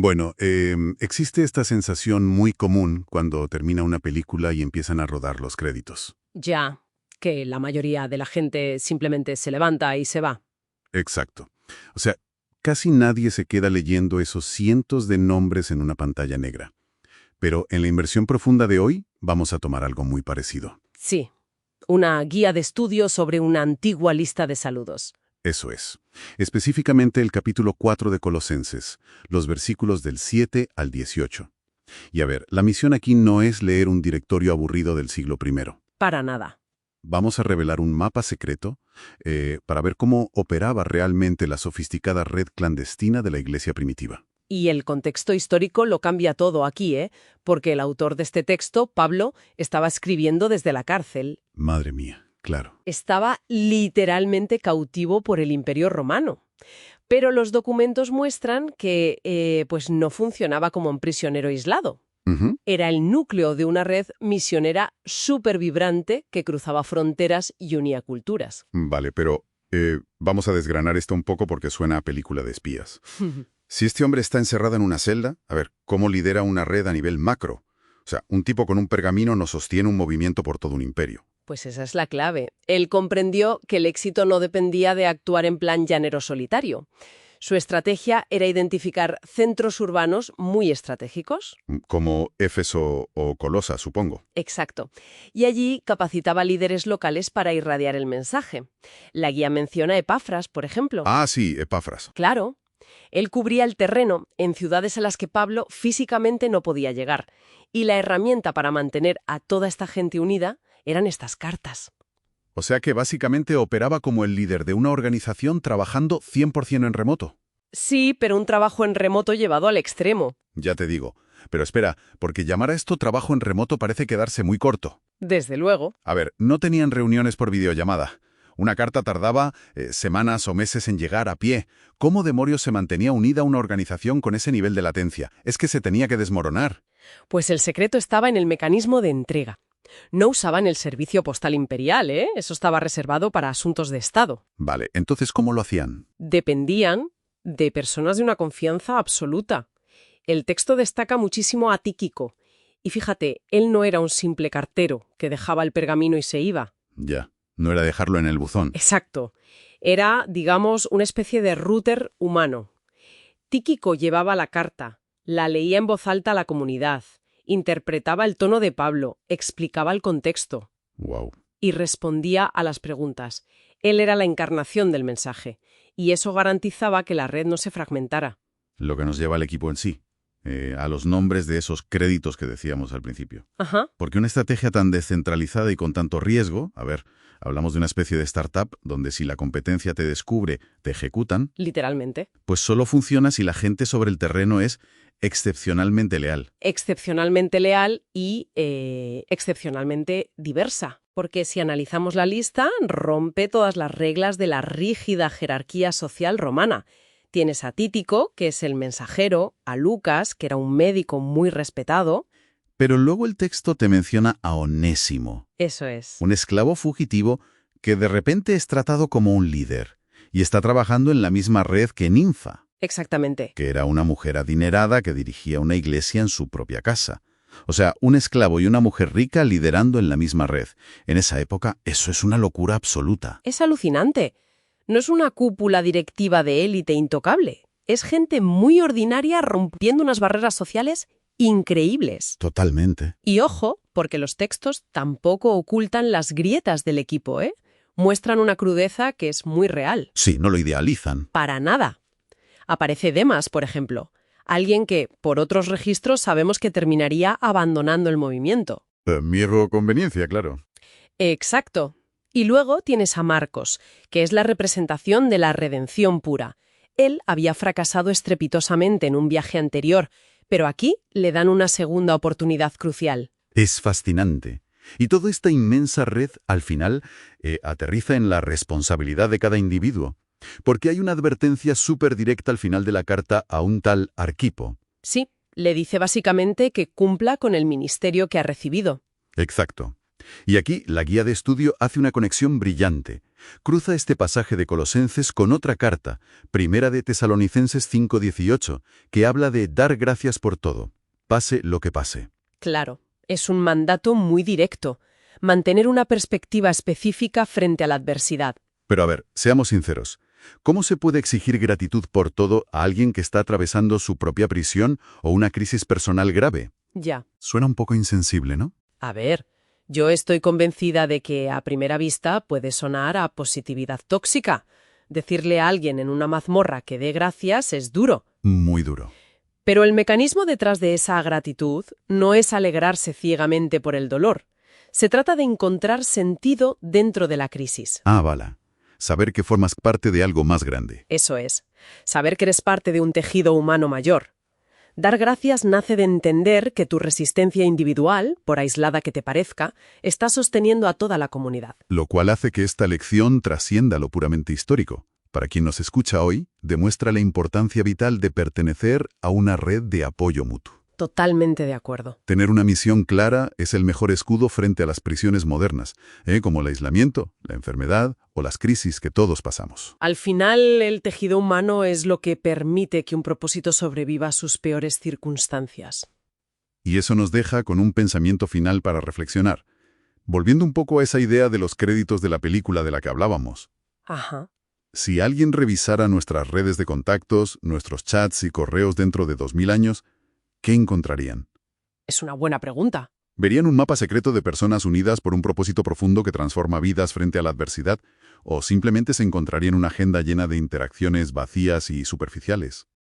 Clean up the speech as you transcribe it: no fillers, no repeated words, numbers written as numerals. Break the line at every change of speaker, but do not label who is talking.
Bueno, existe esta sensación muy común cuando termina una película y empiezan a rodar los créditos.
Ya, que la mayoría de la gente simplemente se levanta y se va.
Exacto. O sea, casi nadie se queda leyendo esos cientos de nombres en una pantalla negra. Pero en la inmersión profunda de hoy vamos a tomar algo muy parecido.
Sí, una guía de estudio sobre una antigua lista de saludos.
Eso es. Específicamente el capítulo 4 de Colosenses, los versículos del 7 al 18. Y a ver, la misión aquí no es leer un directorio aburrido del siglo I.
Para nada.
Vamos a revelar un mapa secreto para ver cómo operaba realmente la sofisticada red clandestina de la iglesia primitiva.
Y el contexto histórico lo cambia todo aquí, ¿eh? Porque el autor de este texto, Pablo, estaba escribiendo desde la cárcel.
Madre mía, claro.
Estaba literalmente cautivo por el Imperio Romano. Pero los documentos muestran que pues no funcionaba como un prisionero aislado.
Ujú.
Era el núcleo de una red misionera súper vibrante que cruzaba fronteras y unía culturas.
Vale, pero vamos a desgranar esto un poco porque suena a película de espías. Si este hombre está encerrado en una celda, a ver, ¿cómo lidera una red a nivel macro? O sea, un tipo con un pergamino no sostiene un movimiento por todo un imperio.
Pues esa es la clave. Él comprendió que el éxito no dependía de actuar en plan llanero solitario. Su estrategia era identificar centros urbanos muy estratégicos.
Como Éfeso o Colosa, supongo.
Exacto. Y allí capacitaba líderes locales para irradiar el mensaje. La guía menciona Epafras, por ejemplo.
Ah, sí, Epáfras.
Claro. Él cubría el terreno en ciudades a las que Pablo físicamente no podía llegar. Y la herramienta para mantener a toda esta gente unida eran estas cartas.
O sea que básicamente operaba como el líder de una organización trabajando 100% en remoto.
Sí, pero un trabajo en remoto llevado al extremo.
Ya te digo. Pero espera, porque llamar a esto trabajo en remoto parece quedarse muy corto.
Desde luego.
A ver, no tenían reuniones por videollamada. Una carta tardaba semanas o meses en llegar a pie. ¿Cómo demonios se mantenía unida una organización con ese nivel de latencia? Es que se tenía que desmoronar.
Pues el secreto estaba en el mecanismo de entrega. No usaban el servicio postal imperial, ¿eh? Eso estaba reservado para asuntos de Estado.
Vale, entonces, ¿cómo lo hacían?
Dependían de personas de una confianza absoluta. El texto destaca muchísimo a Tíquico. Y fíjate, él no era un simple cartero que dejaba el pergamino y se iba.
Ya, no era dejarlo en el buzón.
Exacto. Era, digamos, una especie de router humano. Tíquico llevaba la carta, la leía en voz alta a la comunidad, interpretaba el tono de Pablo, explicaba el contexto
Wow.
y respondía a las preguntas. Él era la encarnación del mensaje, y eso garantizaba que la red no se fragmentara.
Lo que nos lleva al equipo en sí. A los nombres de esos créditos que decíamos al principio.
Ajá.
Porque una estrategia tan descentralizada y con tanto riesgo, a ver, hablamos de una especie de startup donde si la competencia te descubre, te ejecutan,
Literalmente.
pues solo funciona si la gente sobre el terreno es excepcionalmente leal.
Excepcionalmente leal y excepcionalmente diversa. Porque si analizamos la lista, rompe todas las reglas de la rígida jerarquía social romana. Tienes a Títico, que es el mensajero, a Lucas, que era un médico muy respetado.
Pero luego el texto te menciona a Onésimo,
Eso es.
un esclavo fugitivo que de repente es tratado como un líder y está trabajando en la misma red que Ninfa,
Exactamente.
que era una mujer adinerada que dirigía una iglesia en su propia casa. O sea, un esclavo y una mujer rica liderando en la misma red. En esa época, eso es una locura absoluta.
Es alucinante. No es una cúpula directiva de élite intocable. Es gente muy ordinaria rompiendo unas barreras sociales increíbles.
Totalmente.
Y ojo, porque los textos tampoco ocultan las grietas del equipo, ¿eh? Muestran una crudeza que es muy real.
Sí, no lo idealizan.
Para nada. Aparece Demas, por ejemplo. Alguien que, por otros registros, sabemos que terminaría abandonando el movimiento.
Miedo o conveniencia, claro.
Exacto. Y luego tienes a Marcos, que es la representación de la redención pura. Él había fracasado estrepitosamente en un viaje anterior, pero aquí le dan una segunda oportunidad crucial.
Es fascinante. Y toda esta inmensa red, al final, aterriza en la responsabilidad de cada individuo. Porque hay una advertencia súper directa al final de la carta a un tal Arquipo.
Sí, le dice básicamente que cumpla con el ministerio que ha recibido.
Exacto. Y aquí la guía de estudio hace una conexión brillante.
Cruza este pasaje de Colosenses con otra carta, Primera de Tesalonicenses 5:18, que habla de dar gracias por todo, pase lo que pase.
Claro, es un mandato muy directo. Mantener una perspectiva específica frente a la adversidad.
Pero a ver, seamos sinceros. ¿Cómo se puede exigir gratitud por todo a alguien que está atravesando su propia prisión o una crisis personal grave?
Ya.
Suena un poco insensible, ¿no?
A ver, yo estoy convencida de que a primera vista puede sonar a positividad tóxica. Decirle a alguien en una mazmorra que dé gracias es duro.
Muy duro.
Pero el mecanismo detrás de esa gratitud no es alegrarse ciegamente por el dolor. Se trata de encontrar sentido dentro de la crisis.
Ah, vale. Saber que formas parte de algo más grande.
Eso es. Saber que eres parte de un tejido humano mayor. Dar gracias nace de entender que tu resistencia individual, por aislada que te parezca, está sosteniendo a toda la comunidad.
Lo cual hace que esta lección trascienda lo puramente histórico. Para quien nos escucha hoy, demuestra la importancia vital de pertenecer a una red de apoyo mutuo.
Totalmente de acuerdo.
Tener una misión clara es el mejor escudo frente a las prisiones modernas, como el aislamiento, la enfermedad o las crisis que todos pasamos.
Al final, el tejido humano es lo que permite que un propósito sobreviva a sus peores circunstancias.
Y eso nos deja con un pensamiento final para reflexionar. Volviendo un poco a esa idea de los créditos de la película de la que hablábamos.
Ajá.
Si alguien revisara nuestras redes de contactos, nuestros chats y correos dentro de 2000 años, ¿qué encontrarían?
Es una buena pregunta.
¿Verían un mapa secreto de personas unidas por un propósito profundo que transforma vidas frente a la adversidad? ¿O simplemente se encontrarían una agenda llena de interacciones vacías y superficiales?